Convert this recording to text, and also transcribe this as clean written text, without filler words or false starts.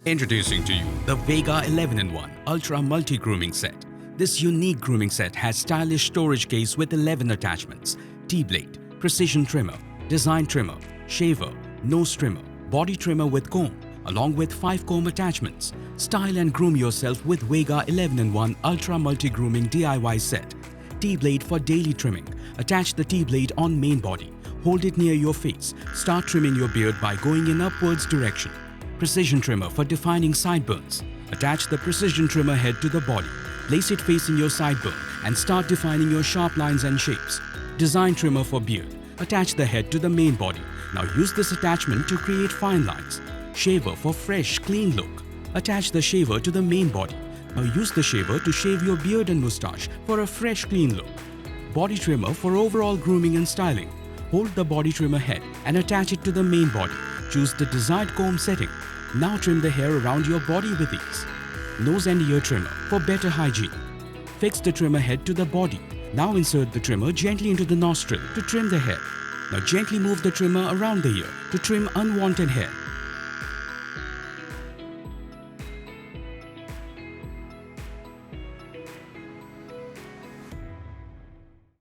Introducing to you the VEGA 11-in-1 Ultra Multi-Grooming Set. This unique grooming set has stylish storage case with 11 attachments, T-blade, precision trimmer, design trimmer, shaver, nose trimmer, body trimmer with comb, along with 5 comb attachments. Style and groom yourself with VEGA 11-in-1 Ultra Multi-Grooming DIY Set. T-blade for daily trimming. Attach the T-blade on main body. Hold it near your face. Start trimming your beard by going in upwards direction. Precision trimmer for defining sideburns. Attach the precision trimmer head to the body. Place it facing your sideburn and start defining your sharp lines and shapes. Design trimmer for beard. Attach the head to the main body. Now use this attachment to create fine lines. Shaver for fresh, clean look. Attach the shaver to the main body. Now use the shaver to shave your beard and mustache for a fresh, clean look. Body trimmer for overall grooming and styling. Hold the body trimmer head and attach it to the main body. Choose the desired comb setting. Now trim the hair around your body with ease. Nose and ear trimmer for better hygiene. Fix the trimmer head to the body. Now insert the trimmer gently into the nostril to trim the hair. Now gently move the trimmer around the ear to trim unwanted hair.